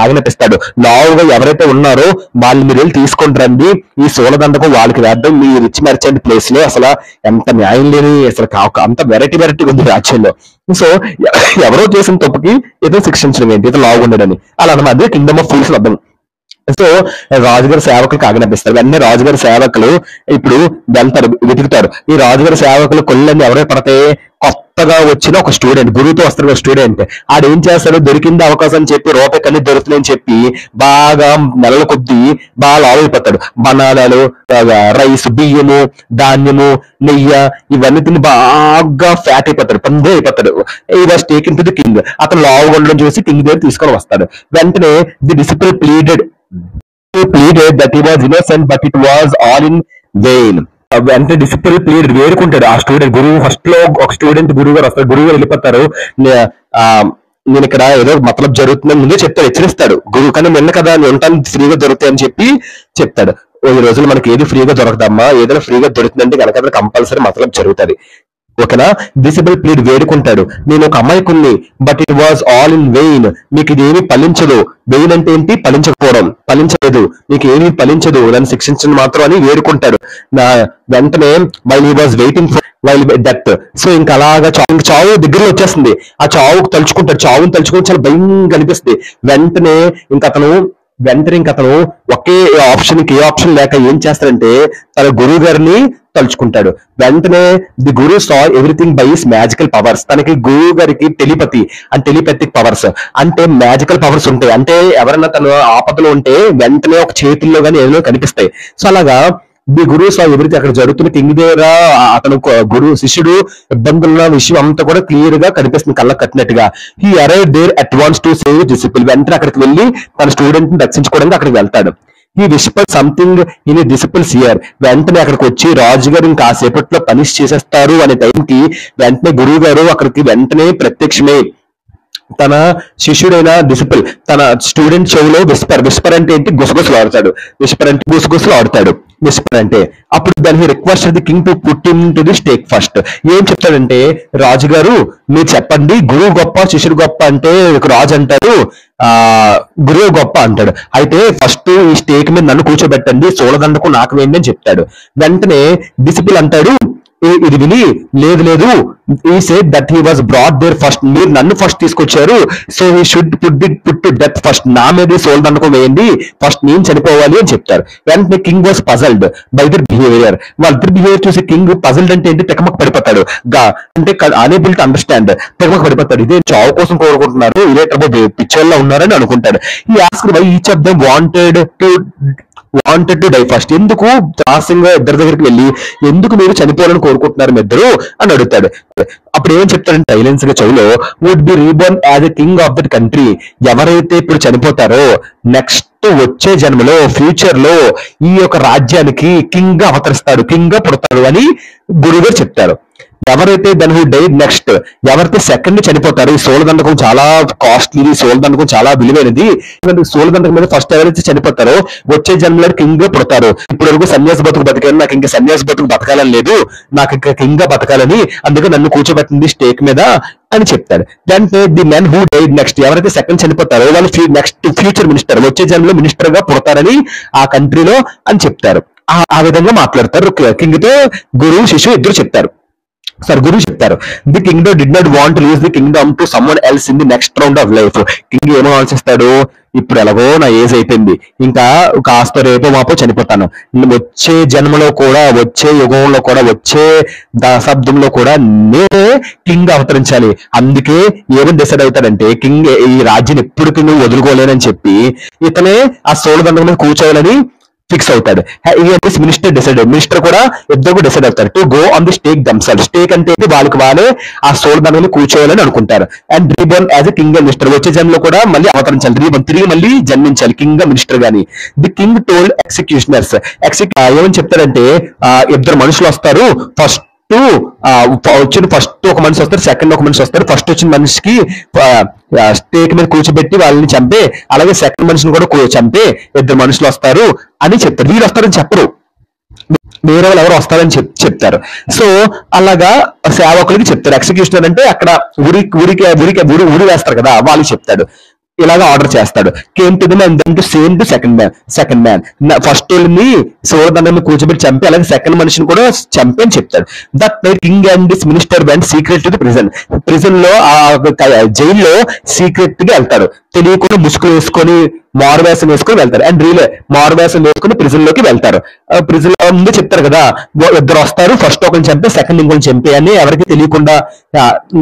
ఆజ్ఞాపిస్తాడు, లావుగా ఎవరైతే ఉన్నారో వాళ్ళు మీరు వెళ్ళి తీసుకొని రండి, ఈ సోలదండకం వాళ్ళకి వేద్దాం, మీ రిచ్ మెర్చెంట్ ప్లేస్ లో. అసలు ఎంత న్యాయం లేని, అసలు అంత వెరైటీ ఉంది రాజ్యంలో. సో ఎవరో చేసిన తప్పుకి ఏదో శిక్షించడం ఏంటి, ఏదో లావు ఉండడని, అలా అన్నమాట కింగ్డమ్ ఆఫ్ ఫూల్స్ అర్థం. సో రాజుగారి సేవకులకు ఆజ్ఞాపిస్తారు. వెంటనే రాజుగారి సేవకులు ఇప్పుడు వెళ్తారు, వెతుకుతారు. ఈ రాజుగారి సేవకులు కొల్లన్నీ ఎవరై పడతాయి, కొత్తగా వచ్చిన ఒక స్టూడెంట్, గురువుతో వస్తారు ఒక స్టూడెంట్, ఆడేం చేస్తాడు, దొరికింది అవకాశం అని చెప్పి రూపాయి కన్నీ దొరుకుతుందని చెప్పి బాగా నెలల కొద్దీ బాగా లావు అయిపోతాడు. బనానాలు, రైస్, బియ్యము, ధాన్యము, నెయ్యి ఇవన్నీ తిని బాగా ఫ్యాట్ అయిపోతాడు, పందే అయిపోతాడు. ఈ was taken to the king. అతను లావుగా ఉండడం చూసి కింగ్ దగ్గర తీసుకొని వస్తాడు. వెంటనే the disciple pleaded that he was innocent but it was all in vain. అంటే డిసిప్లిన్ ప్లీడ్ వేడుకుంటాడు ఆ స్టూడెంట్. గురువు ఫస్ట్ లో ఒక స్టూడెంట్ గురువు గారు వస్తారు, గురువు గారు వెళ్ళిపోతారు, నేను ఇక్కడ ఏదో మతలబ్ జరుగుతుందని ముందే చెప్తాడు, హెచ్చరిస్తాడు గురువు. కానీ నిన్న కదా నేను ఉంటాను ఫ్రీగా దొరుకుతాయి అని చెప్పి చెప్తాడు. ఈ రోజులు మనకి ఏది ఫ్రీగా దొరకదమ్మా, ఏదైనా ఫ్రీగా దొరుకుతుందంటే కనుక కంపల్సరీ మతలబ్ జరుగుతుంది, ఓకేనా. డిసిబుల్ ప్లీడ్ వేడుకుంటాడు, నేను ఒక అమ్మాయికుని, but it was all in vain, మీకు ఇది ఏమీ ఫలించదు. వెయిన్ అంటే ఏంటి, ఫలించకపోవడం, ఫలించలేదు, మీకు ఏమీ ఫలించదు, నన్ను శిక్షించడం మాత్రం అని వేడుకుంటాడు. నా వెంటనే while he was waiting for while death. So ఇంకా అలాగా చావు దగ్గరలో వచ్చేస్తుంది, ఆ చావుకు తలుచుకుంటాడు, చావుని తలుచుకుని చాలా భయంగా అనిపిస్తుంది. వెంటనే ఇంక అతను ఒకే ఆప్షన్ కి ఏ ఆప్షన్ లేక ఏం చేస్తాడంటే తన గురువు గారిని తలుచుకుంటాడు. వెంటనే the Guru saw everything by his magical powers. తనకి గురువు గారికి టెలిపతిక్ పవర్స్ అంటే మ్యాజికల్ పవర్స్ ఉంటాయి. అంటే ఎవరైనా తను ఆపదలో ఉంటే వెంటనే ఒక చేతుల్లో కానీ ఏదో కనిపిస్తాయి. సో అలాగా ది గురు సా ఎవ్రీథింగ్, అక్కడ జరుగుతున్న కింగ్ దగ్గర అతను శిష్యుడు ఇబ్బందులున్న విషయం అంతా కూడా క్లియర్ గా కనిపిస్తుంది, కళ్ళకు కట్టినట్టుగా. He arrive there at once to save disciple. వెంటనే అక్కడికి వెళ్ళి తన స్టూడెంట్ ని రక్షించుకోవడానికి అక్కడికి వెళ్తాడు. ఈ Whisper something in disciples here. వెంటనే అక్కడికి వచ్చి రాజుగారు ఇంకా కాసేపట్లో పనిష్ చేసేస్తారు అనే టైంకి వెంటనే గురువు గారు అక్కడికి వెంటనే ప్రత్యక్షమే. తన శిష్యుడైన డిసిపుల్ తన స్టూడెంట్ చెవులో విస్పర్ అంటే ఏంటి, గుసగుసలు ఆడతాడు. విస్పర్ అంటే గుసగుసలు ఆడతాడు. విస్పర్ అంటే అప్పుడు దాన్ని request the king to put him to the stake first. ఏం చెప్తాడంటే, రాజుగారు మీరు చెప్పండి, గురువు గొప్ప శిష్యుడు గొప్ప అంటే రాజు అంటాడు, గురువు గొప్ప అంటాడు. అయితే ఫస్ట్ ఈ స్టేక్ మీద నన్ను కూర్చోబెట్టండి, సోలదండకు నాకు వేయండి అని చెప్తాడు. వెంటనే డిసిపుల్ అంటాడు, ఇది విని లేదు లేదు, he said that he was brought there first, మీరు నన్ను ఫస్ట్ తీసుకొచ్చారు, so he should put to death first, నా మీద సోల్ దండకం వేయండి, ఫస్ట్ నేను చనిపోవాలి అని చెప్తారు. వెంటనే king was puzzled by their behaviour. వాళ్ళిద్దరు బిహేవియర్ చూసి కింగ్ పజల్డ్ అంటే ఏంటి, తెగమక పడిపోతాడు, అంటే అనేబుల్ టు అండర్స్టాండ్, తెగమక పడిపోతాడు. ఇదే చావు కోసం కోరుకుంటున్నారు, ఇదే పిక్చర్ లో ఉన్నారని అనుకుంటాడు. He ask why each of them wanted to die first, ఎందుకు రహస్యంగా ఇద్దరి దగ్గరికి వెళ్ళి ఎందుకు మీరు చనిపోవాలని కోరుకుంటున్నారు మీ ఇద్దరు అని అడుగుతాడు. అప్పుడు ఏమని చెప్తాడంటే సైలెన్స్ గా చెవులో, would be reborn as a king of that country, ఎవరైతే ఇప్పుడు చనిపోతారో నెక్స్ట్ వచ్చే జన్మలో ఫ్యూచర్ లో ఈ యొక్క రాజ్యానికి కింగ్ గా అవతరిస్తాడు, కింగ్ గా పుడతాడు అని గురువు గారు చెప్తారు. ఎవరైతే దెన్ హూ డైడ్ నెక్స్ట్, ఎవరైతే సెకండ్ చనిపోతారు, ఈ సోల దండకం చాలా కాస్ట్లీ, సోల దండకం చాలా విలువైనది, సోల దండకం మీద ఫస్ట్ ఎవరైతే చనిపోతారో వచ్చే జన్మలో కింగ్ గా పుడతారు. ఇప్పటి వరకు సన్యాస బతుకు బతికాను, నాకు ఇంకా సన్యాస బతుకు బతకాలని లేదు, నాకు ఇంకా కింగ్ గా బతకాలని, అందుకే నన్ను కూర్చోబెట్టింది స్టేక్ మీద అని చెప్తాడు. దాంట్లో the men who died next, ఎవరైతే సెకండ్ చనిపోతారో వాళ్ళు నెక్స్ట్ ఫ్యూచర్ మినిస్టర్, వచ్చే జన్మలో మినిస్టర్ గా పుడతారని ఆ కంట్రీలో అని చెప్తారు. ఆ విధంగా మాట్లాడతారు. కింగ్ తో గురువు శిష్యువు ఇద్దరు చెప్తారు. గురువు చెప్తారు, the Kingdom did not want loose the Kingdom to someone else in the next round of life. King ఏమో ఆలోచిస్తాడు, ఇప్పుడు ఎలాగో నా ఏజ్ అయిపోయింది, ఇంకా కాస్త రేపో మాపో చనిపోతాను, వచ్చే జన్మలో కూడా, వచ్చే యుగంలో కూడా, వచ్చే దశాబ్దంలో కూడా నేనే కింగ్ అవతరించాలి. అందుకే ఏమని డిసైడ్ అవుతాడంటే, కింగ్ ఈ రాజ్యం ఎప్పటికీ నువ్వు వదులుకోలేనని చెప్పి ఇతనే ఆ సోల దండం మీద కూర్చోవాలని ఫిక్స్ అవుతాడు. మినిస్టర్ కూడా ఇద్దరు డిసైడ్ అవుతారు to go on the stake themselves. Stake అంటే వాళ్ళకి వాళ్ళే ఆ సోల్ దండని కూర్చోవాలని అనుకుంటారు. And reborn as a king and minister, వచ్చే జన్మలో కూడా మళ్ళీ అవతరించాలి, తిరిగి మళ్ళీ జన్మించాలి కింగ్ గా మినిస్టర్ గాని. ది కింగ్ టోల్డ్ ఎగ్జిక్యూషనర్స్, ఏమని చెప్తారంటే ఇద్దరు మనుషులు వస్తారు, వచ్చిన ఫస్ట్ ఒక మనిషి వస్తారు, సెకండ్ ఒక మనిషి వస్తారు. ఫస్ట్ వచ్చిన మనిషికి స్టేక్ మీద కూర్చోబెట్టి వాళ్ళని చంపే, అలాగే సెకండ్ మనిషిని కూడా చంపే ఇద్దరు మనుషులు వస్తారు అని చెప్తారు. వీళ్ళు వస్తారని చెప్పరు, వేరే వాళ్ళు ఎవరు వస్తారని చెప్తారు. సో అలాగా సేవకులకి చెప్తారు. ఎగ్జిక్యూషనర్ అంటే అక్కడ ఉరి వేస్తారు కదా, వాళ్ళు చెప్తాడు, ఇలాగా ఆర్డర్ చేస్తాడు. Came to them and then to same to second man. First వాళ్ళని సోదరుని కూర్చోబెట్టి చంపి, అలాగే సెకండ్ మనిషిని కూడా చంపి అని చెప్తాడు. That night king and this minister vent secret to the prison లో, ఆ జైల్లో సీక్రెట్ గా వెళ్తారు, తెలియకుండా ముసుగులు వేసుకొని మారువేషం వేసుకొని వెళ్తారు. అండ్ మారువేషం వేసుకుని ప్రిజన్ లోకి వెళ్తారు. ప్రిజన్ లో ముందు చెప్తారు కదా, ఇద్దరు వస్తారు, ఫస్ట్ ఒకరిని చంపే, సెకండ్ ఇంకొకరిని చంపే అని ఎవరికి తెలియకుండా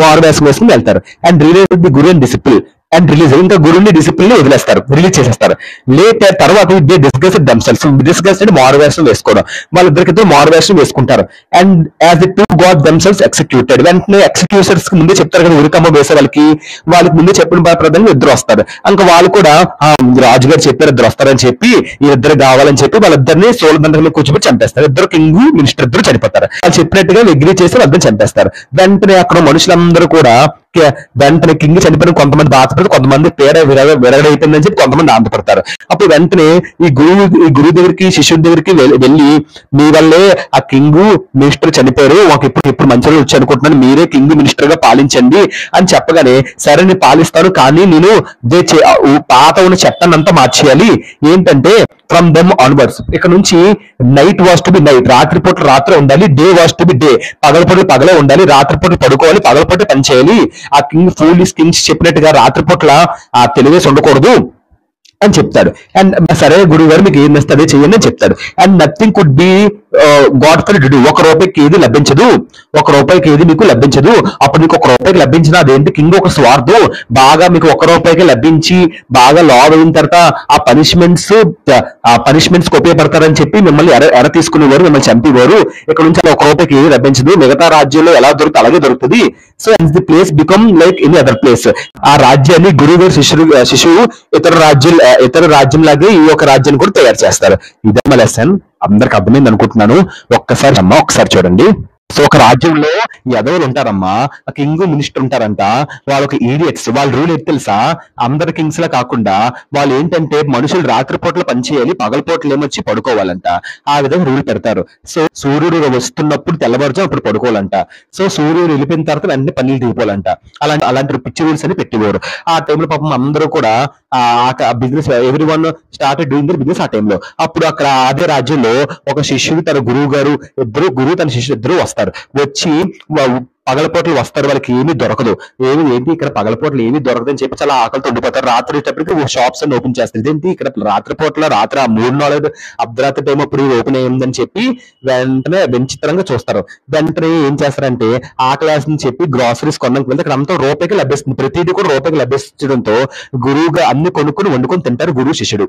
మారువేషం వేసుకుని వెళ్తారు. And relate the Guru and discipline and release, ఇంకా గురువుని డిసిప్లిన్ వదిలేస్తారు, రిలీజ్ చేసేస్తారు. లేటర్ తర్వాత దే డిస్కస్ దెమ్సెల్వ్స్, డిస్కస్ అంటే మారువేషం వేసుకోవడం, వాళ్ళిద్దరికిద్దరు మారువేషం వేసుకుంటారు. And as the two got themselves executed, వెంటనే ఎగ్జిక్యూషర్స్ కి ముందే చెప్తారు కదా, ఉరికమ్మ వేసే వాళ్ళకి ముందే చెప్పిన ప్రకారంగా ఇద్దరు వస్తారు. ఇంకా వాళ్ళు కూడా రాజుగారు చెప్పారు ఇద్దరు వస్తారని చెప్పి, ఇద్దరు కావాలని చెప్పి వాళ్ళిద్దరిని సోల దండలో కూర్చోబెట్టి చంపేస్తారు. ఇద్దరు కింగ్ మినిస్టర్ ఇద్దరు చనిపోతారు. వాళ్ళు చెప్పినట్టుగా అగ్రీ చేసి వాళ్ళిద్దరు చంపేస్తారు. వెంటనే అక్కడ మనుషులందరూ కూడా వెంటనే కింగ్ చనిపోయిన కొంతమంది బాధపడతారు, కొంతమంది పేడ విరగడైపోయిందని చెప్పి కొంతమంది ఆంతపడతారు. అప్పుడు వెంటనే ఈ గురువు దగ్గరికి శిష్యుడి దగ్గరికి వెళ్ళి, మీ వల్లే ఆ కింగ్ మినిస్టర్ చనిపోయారు, మాకు ఇప్పుడు మంచి రోజులు వచ్చి అనుకుంటున్నాను, మీరే కింగ్ మినిస్టర్ గా పాలించండి అని చెప్పగానే, సరే నేను పాలిస్తాను, కానీ నేను పాత ఉన్న చట్టాన్ని అంతా మార్చేయాలి. ఏంటంటే ఫ్రమ్ దెమ్ ఆన్వర్డ్స్, ఇక్కడ నుంచి night was to be night, రాత్రిపూట రాత్రి ఉండాలి, day was to be day, పగలపూట పగలే ఉండాలి, రాత్రిపూట పడుకోవాలి, పగలపూట పని చేయాలి. ఆ కింగ్ ఫూలిష్ కింగ్స్ చెప్పినట్టుగా రాత్రిపూట్ల ఆ తెలివేసి ఉండకూడదు అని చెప్తాడు. అండ్ సరే గురువు గారు మీకు ఏం ఇస్తే అదే చెయ్యండి అని చెప్తాడు. And nothing could be God for do, ఒక రూపాయికి ఏది లభించదు, ఒక రూపాయికి ఏది మీకు లభించదు. అప్పుడు మీకు ఒక రూపాయికి లభించిన అదేంటి కింగ్ ఒక స్వార్థం, బాగా మీకు ఒక రూపాయికి లభించి బాగా లావ్ అయిన తర్వాత ఆ పనిష్మెంట్స్ ఉపయోగపడతారని చెప్పి మిమ్మల్ని ఎర తీసుకునేవారు, మిమ్మల్ని చంపేవారు. ఇక్కడ నుంచి ఒక రూపాయికి ఏది లభించదు, మిగతా రాజ్యంలో ఎలా దొరుకుతుంది అలాగే దొరుకుతుంది. So and the place become like any other place. ఆ రాజ్యాన్ని గురువు గారు శిశువు ఇతర రాజ్యం లాగే ఈ యొక్క రాజ్యాన్ని కూడా తయారు చేస్తారు. ఇదే మా లెసన్, అందరికి అర్థమైంది అనుకుంటున్నాను. ఒక్కసారి చూడండి. సో ఒక రాజ్యంలో యదవులు ఉంటారమ్మా, కింగ్ మినిస్టర్ ఉంటారంట, వాళ్ళొక ఈడియట్స్. వాళ్ళ రూల్ ఏంటి తెలుసా, అందరు కింగ్స్ లా కాకుండా వాళ్ళు ఏంటంటే మనుషులు రాత్రిపూటలు పనిచేయాలి, పగలపూటలు ఏమొచ్చి పడుకోవాలంట. ఆ విధంగా రూల్ పెడతారు. సో సూర్యుడు వస్తున్నప్పుడు తెల్లవారుజాము అప్పుడు పడుకోవాలంట. సో సూర్యుడు వెళ్ళిపోయిన తర్వాత వెంటనే పనులు దిగిపోవాలంట. అలాంటి పిచ్చి రూల్స్ అని పెట్టేవారు. ఆ టైంలో పాపం అందరూ కూడా business every one start doing their business ఆ టైంలో. అప్పుడు అక్కడ అదే రాజ్యంలో ఒక శిష్యుడు తన గురువు గారు గురువు తన శిష్యుడు ఇద్దరు వస్తారు. వచ్చి పగలపోట్లు వస్తారు, వాళ్ళకి ఏమీ దొరకదు. ఏంటి ఇక్కడ పగలపోట్లు ఏమీ దొరకదు అని చెప్పి చాలా ఆకలితో ఉండిపోతారు. రాత్రి వచ్చేటప్పటికి షాప్స్ అన్ని ఓపెన్ చేస్తారు. ఇదేంటి ఇక్కడ రాత్రి 3-4 అర్ధరాత్రి టైం అప్పుడు ఓపెన్ అయ్యిందని చెప్పి వెంటనే విచిత్రంగా చూస్తారు. వెంటనే ఏం చేస్తారంటే ఆకలి చెప్పి గ్రాసరీస్ కొనడానికి వెళ్తే అక్కడ అంతా రూపాయికి లభిస్తుంది, ప్రతిదీ కూడా రూపాయికి లభించడంతో గురువుగా అన్ని కొనుక్కొని వండుకొని తింటారు గురువు శిష్యుడు.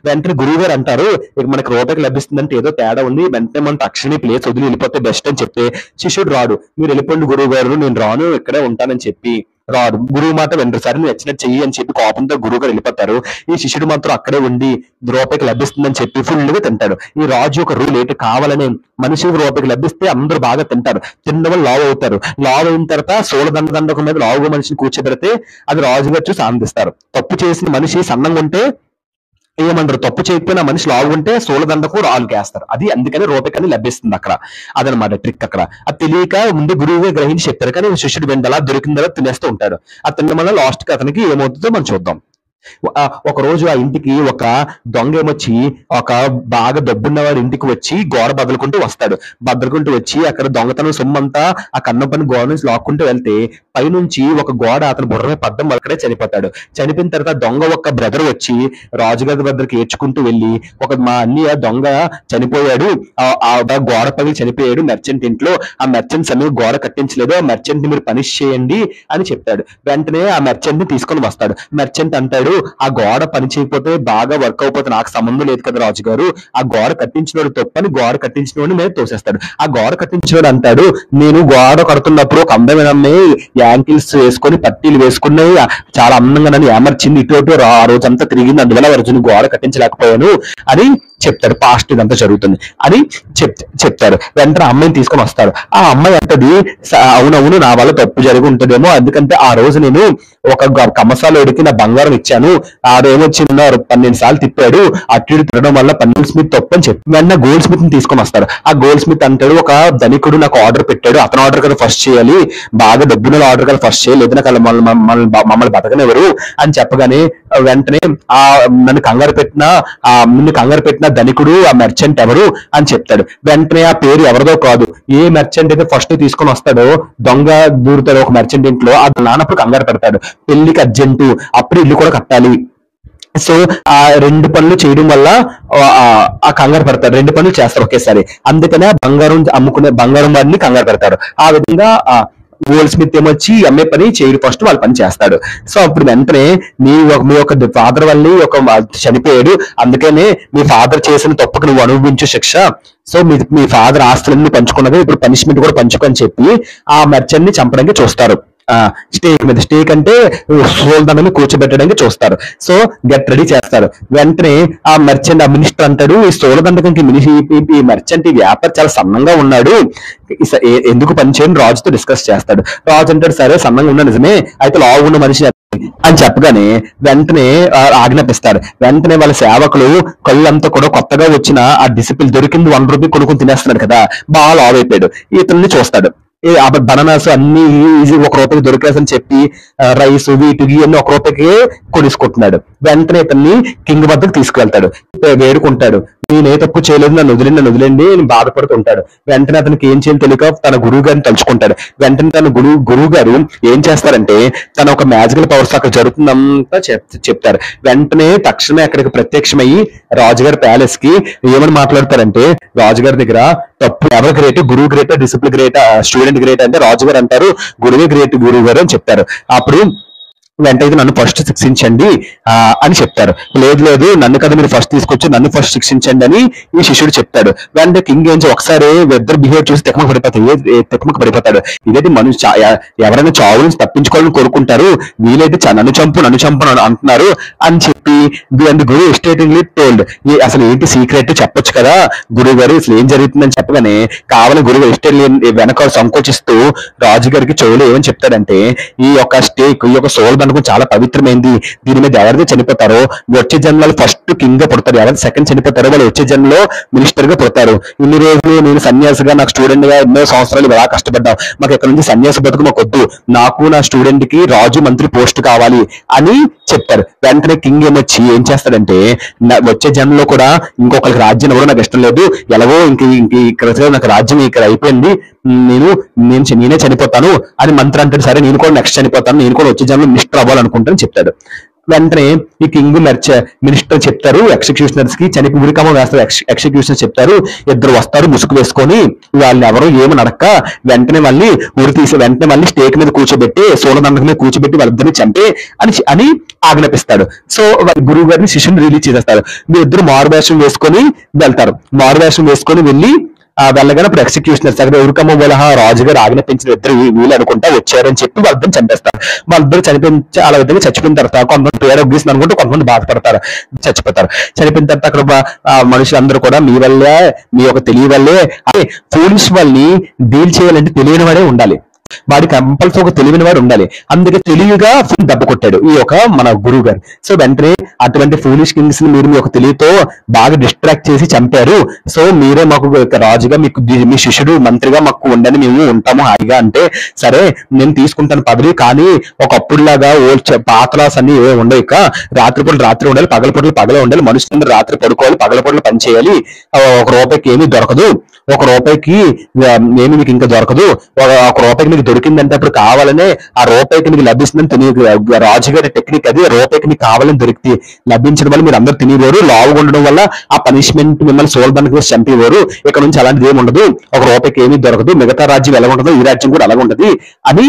వెంటనే గురువు గారు అంటారు, ఇక మనకి రూపాయికి లభిస్తుందంటే ఏదో తేడా ఉంది, వెంటనే మనం తక్షణ ప్లేస్ వదిలి వెళ్ళిపోతే బెస్ట్ అని చెప్పి శిష్యుడు రాడు. మీరు వెళ్ళిపోండి గురువు గారు, నేను రాను, ఇక్కడే ఉంటానని చెప్పి రాడు. గురువు మాట వెంటనే సరే నువ్వు నచ్చినట్టు చెయ్యి అని చెప్పి కోపంతో గురువు గారు వెళ్ళిపోతారు. ఈ శిష్యుడు మాత్రం అక్కడే ఉండి రూపాయికి లభిస్తుందని చెప్పి ఫుల్ గా తింటాడు. ఈ రాజు ఒక రూల్ ఏంటి, కావాలని మనిషికి రూపాయికి లభిస్తే అందరూ బాగా తింటారు, తిన్న వాళ్ళు లావు అవుతారు. లావు అయిన తర్వాత సోళదండకు మీద లావుగా మనిషిని కూర్చోబెడితే అది రాజుగారు చూసి ఆనందిస్తారు. తప్పు చేసిన మనిషి సన్నంగా ఉంటే ఏమంటారు, తప్పు చేయకపోయినా మనిషి లాగుంటే సోలదండకు రాళ్ళకేస్తారు. అది అందుకని రూపాయికని లభిస్తుంది అక్కడ. అదనమాట ట్రిక్ అక్కడ. అది తెలియక ముందు గురువుగా గ్రహించి చెప్తారు, కానీ శిష్యుడు వెంటలా దొరికిందలా తినేస్తూ ఉంటాడు. ఆ తినడం వల్ల లాస్ట్ కి అతనికి ఏమవుతుందో మనం చూద్దాం. ఒక రోజు ఆ ఇంటికి ఒక దొంగ ఏమొచ్చి ఒక బాగా డబ్బున్నవాడి ఇంటికి వచ్చి గోడ బదులుకుంటూ వచ్చి అక్కడ దొంగతనం సొమ్మంతా ఆ కన్నం పని గోడ నుంచి లాక్కుంటూ వెళ్తే పైనుంచి ఒక గోడ అతను బుర్రమే పడ్డం అక్కడే చనిపోతాడు. చనిపోయిన తర్వాత దొంగ ఒక బ్రదర్ వచ్చి రాజుగారి దగ్గరికి ఏడ్చుకుంటూ వెళ్ళి, మా అన్నయ్య దొంగ చనిపోయాడు, ఆ గోడ పగిలి చనిపోయాడు మెర్చెంట్ ఇంట్లో, ఆ మెర్చెంట్ సమయం గోడ కట్టించలేదు, ఆ మెర్చెంట్ ని మీరు పనిష్ చేయండి అని చెప్తాడు. వెంటనే ఆ మెర్చెంట్ ని తీసుకొని వస్తాడు. మెర్చెంట్ అంటాడు, ఆ గోడ పని చేయకపోతే బాగా వర్క్ అయిపోతే నాకు సంబంధం లేదు కదా రాజుగారు, ఆ గోడ కట్టించినోడు తప్పని గోడ కట్టించినోడిని మీద తోసేస్తాడు. ఆ గోడ కట్టించినోడు అంటాడు, నేను గోడ కడుతున్నప్పుడు ఒక అందమైన అమ్మాయి యాంకిల్స్ వేసుకొని పట్టీలు వేసుకుని చాలా అందంగా నన్ను ఏమర్చింది, ఇటు ఆ రోజంతా తిరిగింది, అందువల్ల అర్జున్ గోడ కట్టించలేకపోయాను అని చెప్తాడు. పాస్ట్ ఇదంతా జరుగుతుంది అని చెప్తారు. వెంటనే అమ్మాయిని తీసుకొని వస్తారు. ఆ అమ్మాయి అంటది, అవునవును నా వల్ల తప్పు జరిగి ఉంటుందేమో, ఎందుకంటే ఆ రోజు నేను ఒక కమసాలోడికి నా బంగారం ఇచ్చాను, ఆడేమో చిన్న 12 సార్లు తిప్పాడు, అటు తిరగడం వల్ల పన్నీల్ స్మిత్ తప్పు అని చెప్పి వెంటనే గోల్డ్ స్మిత్ ని తీసుకొని వస్తారు. ఆ గోల్డ్ స్మిత్ అంటాడు, ఒక ధనికుడు నాకు ఆర్డర్ పెట్టాడు, అతను ఆర్డర్ కదా ఫస్ట్ చేయాలి, బాగా డబ్బున ఆర్డర్ కదా ఫస్ట్ చేయాలి, లేదు నాకు మమ్మల్ని బతకనివ్వరు అని చెప్పగానే వెంటనే నిన్ను కంగారు పెట్టిన ధనికుడు ఆ మెర్చెంట్ ఎవరు అని చెప్తాడు. వెంటనే ఆ పేరు ఎవరిదో కాదు, ఏ మెర్చెంట్ అయితే ఫస్ట్ తీసుకొని వస్తాడో దొంగ దూరుతాడు ఒక మెర్చెంట్ ఇంట్లో, ఆ నాన్నప్పుడు కంగారు పెడతాడు, పెళ్లికి అర్జెంటు, అప్పుడు ఇల్లు కూడా కట్టాలి. సో ఆ 2 పనులు చేయడం వల్ల ఆ కంగారు పెడతాడు, 2 పనులు చేస్తారు ఒకేసారి. అందుకనే బంగారం వాడిని కంగారు పెడతాడు. ఆ విధంగా గోల్డ్ స్మిత్ ఏమొచ్చి ఎంఏ పని చేయడు, ఫస్ట్ వాళ్ళ పని చేస్తాడు. సో అప్పుడు వెంటనే మీ యొక్క ఫాదర్ వల్ల ఒక చనిపోయాడు, అందుకనే మీ ఫాదర్ చేసిన తప్పుకు నువ్వు అనుభవించు శిక్ష, సో మీ ఫాదర్ ఆస్తులన్నీ పంచుకున్నది, ఇప్పుడు పనిష్మెంట్ కూడా పంచుకొని చెప్పి ఆ మెర్చెంట్ ని చంపడానికి చూస్తారు. స్టేక్ అంటే సోల్దండని కూర్చోబెట్టడానికి చూస్తారు. సో గెట్ రెడీ చేస్తారు. వెంటనే ఆ మెర్చెంట్ ఆ మినిస్టర్ అంటాడు, ఈ సోలదండకంకి ఈ మెర్చెంట్ ఈ వ్యాపారి చాలా సన్నంగా ఉన్నాడు, ఎందుకు పనిచేయని రాజుతో డిస్కస్ చేస్తాడు. రాజు అంటాడు, సరే సన్నంగా ఉన్నా నిజమే, అయితే లావు ఉన్న మనిషి అని చెప్పగానే వెంటనే ఆజ్ఞాపిస్తారు. వెంటనే వాళ్ళ సేవకులు కళ్ళంతా కూడా కొత్తగా వచ్చిన ఆ డిసిప్లిన్ దొరికింది 1 రూపీ కొనుక్కొని తినేస్తున్నాడు కదా, బాగా లావు అయిపోయాడు. ఇతన్ని చూస్తాడు, బనానాస్ అన్ని ఈజీ 1 రూపాయికి దొరికేసని చెప్పి రైస్ వీటి అన్ని 1 రూపాయికి కొనుక్కుంటున్నాడు. వెంటనే ఇతన్ని కింగ్ వద్దకు తీసుకువెళ్తాడు, వేడుకుంటాడు, నేనే తప్పు చేయలేదు, నన్ను వదిలేండి అని బాధపడుతుంటాడు. వెంటనే అతనికి ఏం చేయాలి తెలియక తన గురువు గారిని తలుచుకుంటాడు. వెంటనే తన గురువు గారు ఏం చేస్తారంటే తన ఒక మ్యాజికల్ పవర్స్ అక్కడ జరుగుతుందంతా చెప్తారు. వెంటనే తక్షణమే అక్కడికి ప్రత్యక్షమయ్యి రాజుగారి ప్యాలెస్ కి ఏమని మాట్లాడతారంటే, రాజుగారి దగ్గర తప్పు ఎవరు గ్రేట్, గురువు great, discipline great, student great అంటే రాజుగారు అంటారు గురువే గ్రేట్, గురువు గారు అని చెప్తారు. అప్పుడు వెంటనే నన్ను ఫస్ట్ శిక్షించండి అని చెప్తారు. లేదు నన్ను కదా మీరు ఫస్ట్ తీసుకొచ్చి నన్ను ఫస్ట్ శిక్షించండి అని ఈ శిష్యుడు చెప్తాడు. వెంటనే కింగ్ ఏం ఒకసారి ఇద్దరు బిహేవ్ చూసి తెక్కమకు పడిపోతాడు. ఇదేంటి మనిషి ఎవరైనా చావు నుంచి తప్పించుకోవాలని కోరుకుంటారు, వీలైతే నన్ను చంపు అంటున్నారు అని చెప్పి గురువు ఎస్టేటింగ్లీ టోల్డ్, అసలు ఏంటి సీక్రెట్ చెప్పొచ్చు కదా గురువు గారు, అసలు ఏం జరుగుతుందని చెప్పగానే కావాలని గురువు ఎస్టేట్ వెనక సంకోచిస్తూ రాజుగారికి చెవులు ఏమని చెప్తాడంటే, ఈ యొక్క స్టేక్, ఈ యొక్క సోల్ సోలదండకం చాలా పవిత్రమైంది, దీని మీద ఎవరైతే చనిపోతారో వచ్చే జన్మలో ఫస్ట్ కింగ్ గా పుడతారు, ఎవరైతే సెకండ్ చనిపోతారో వాళ్ళు వచ్చే జన్మలో మినిస్టర్ గా పుడతారు. ఇన్ని రోజులు నేను సన్యాసిగా నాకు స్టూడెంట్ గా ఎన్నో సంవత్సరాలు ఇలా కష్టపడ్డాం, మాకు ఎక్కడ నుంచి సన్యాసి బతుకు మాకు వద్దు, నాకు నా స్టూడెంట్ కి రాజు మంత్రి పోస్ట్ కావాలి అని చెప్తారు. వెంటనే కింగ్ ఏమొచ్చి ఏం చేస్తాడంటే వచ్చే జన్మలో కూడా ఇంకొకరికి రాజ్యం కూడా నాకు ఇష్టం లేదు, ఎలాగో ఇక్కడ నాకు రాజ్యం ఇక్కడ అయిపోయింది, నేనే చనిపోతాను అని మంత్రి అంటాడు. సరే నేను కూడా నెక్స్ట్ చనిపోతాను, నేను కూడా వచ్చే జన్మలో మినిస్టర్ అవ్వాలనుకుంటాను చెప్తాడు. వెంటనే ఈ కింగ్ మినిస్టర్ చెప్తారు ఎగ్జిక్యూషనర్స్ కి, చనిపి ఉరికమ్మ వేస్తారు. ఎగ్జిక్యూషనర్స్ చెప్తారు, ఇద్దరు వస్తారు ముసుగు వేసుకొని, వాళ్ళని ఎవరు ఏమి నడక వెంటనే మళ్ళీ ఉరి తీసి వెంటనే మళ్ళీ స్టేక్ మీద కూర్చోబెట్టి సోలదండకం మీద కూర్చోబెట్టి వాళ్ళిద్దరిని చంపే అని ఆజ్ఞాపిస్తాడు. సో గురువు గారిని శిష్యుని రిలీజ్ చేసేస్తారు. వీరిద్దరు మారువేషం వేసుకొని వెళ్తారు. మారువేషం వేసుకొని వెళ్ళి వెళ్ళగానే అప్పుడు ఎగ్జిక్యూషనర్స్ అక్కడ ఉరికమ్మ వలహ రాజుగారు ఆజ్ఞాపించిన ఇద్దరు వీళ్ళు అనుకుంటా వచ్చారని చెప్పి వాళ్ళిద్దరు చంపేస్తారు. వాళ్ళిద్దరు చనిపోయి అలా విధంగా చచ్చిపోయిన తర్వాత కొంతమంది పేరు ఒగ్గిస్తుంది అనుకుంటే కొంతమంది బాధపడతారు, చచ్చిపోతారు. చనిపోయిన తర్వాత అక్కడ మనుషులందరూ కూడా మీ వల్లే, మీ యొక్క తెలివి వల్లే, అదే ఫూలిష్ వాళ్ళని డీల్ చేయాలంటే తెలియని వాడే ఉండాలి, వాడి కంపల్సరీ ఒక తెలివిన వాడు ఉండాలి. అందుకే తెలివిగా ఫుల్ దెబ్బ కొట్టాడు ఈ యొక్క మన గురువు గారు. సో వెంటనే అటువంటి ఫూలిష్ కింగ్స్ ని మీరు మీ యొక్క తెలివితో బాగా డిస్ట్రాక్ట్ చేసి చంపారు, సో మీరే మాకు రాజుగా మీకు మీ శిష్యుడు మంత్రిగా మాకు ఉండని మేము ఉంటాము హాయిగా అంటే, సరే నేను తీసుకుంటాను పదవి, కానీ ఒకప్పుడులాగా పాతలాస్ అన్ని ఏ ఉండవు, ఇక రాత్రిపూట రాత్రి ఉండాలి, పగలపూటలు పగల ఉండాలి, మనుషులందరూ రాత్రి పడుకోవాలి, పగలపూటలు పని చేయాలి, ఒక రూపాయికి ఏమీ దొరకదు, ఒక రూపాయికి ఏమి మీకు ఇంకా దొరకదు, ఒక రూపాయికి మీకు దొరికిందంటే అప్పుడు కావాలనే ఆ రూపాయికి మీకు లభిస్తుందని రాజుగారి టెక్నిక్ అది, రూపాయికి మీకు కావాలని దొరికి లభించడం వల్ల మీరు అందరూ తినేవారు, లావుగా ఉండడం వల్ల ఆ పనిష్మెంట్ మిమ్మల్ని సోల్దానికి చంపేవారు, ఇక్కడ నుంచి అలాంటిది ఏమి ఉండదు, ఒక రూపాయికి ఏమీ దొరకదు, మిగతా రాజ్యం ఎలా ఉంటుందో ఈ రాజ్యం కూడా అలాగ ఉంటది అని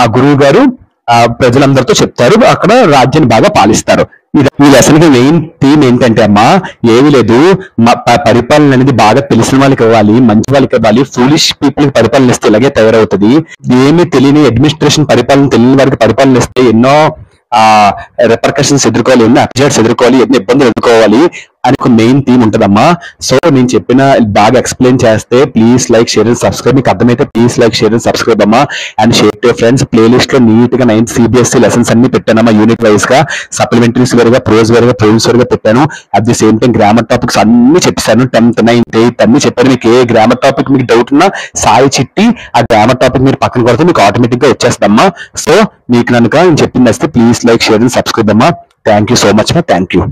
ఆ గురువు గారు ప్రజలందరితో చెప్తారు. అక్కడ రాజ్యాన్ని బాగా పాలిస్తారు. ఈ లెసన్ కి మెయిన్ థీమ్ ఏంటంటే అమ్మా ఏమీ లేదు, పరిపాలన అనేది బాగా తెలిసిన వాళ్ళకి ఇవ్వాలి, మంచి వాళ్ళకి ఇవ్వాలి. ఫూలిష్ పీపుల్ కి పరిపాలన ఇస్తే ఇలాగే తయారవుతుంది. ఏమీ తెలియని అడ్మినిస్ట్రేషన్ పరిపాలన తెలియని వారికి పరిపాలన ఇస్తే ఎన్నో రిపర్కషన్స్ ఎదుర్కోవాలి, ఎన్నో అబ్జెక్ట్స్ ఎదుర్కోవాలి, ఎన్నో ఇబ్బందులు ఎదుర్కోవాలి అని ఒక మెయిన్ థీమ్ ఉంటదమ్మా. సో నేను చెప్పిన బాగా ఎక్స్ప్లెయిన్ చేస్తే please like share and subscribe, మీకు అర్థమైతే please like share and subscribe అమ్మా, and share to friends. Playlist లో నీట్ గా 9th CBSE లెసన్స్ అన్ని పెట్టానమ్మా, యూనిట్ వైజ్ గా, సప్లిమెంటరీస్ వేరుగా, ప్రోజ్ వేరుగా, ప్రోజ్ వేరుగా పెట్టాను. At the same time grammar topics అన్ని చెప్పాను, 10th 9th 8th అన్ని చెప్పాను. మీకు ఏ గ్రామర్ టాపిక్ మీకు డౌట్ ఉన్నా సాయి చిట్టి ఆ గ్రామర్ టాపిక్ మీరు పక్కన కొడితే మీకు ఆటోమేటిక్ గా వచ్చేస్తామ్మా. సో మీకు కనుక నేను చెప్పింది వస్తే please like share and subscribe అమ్మా. Thank you so much, thank you.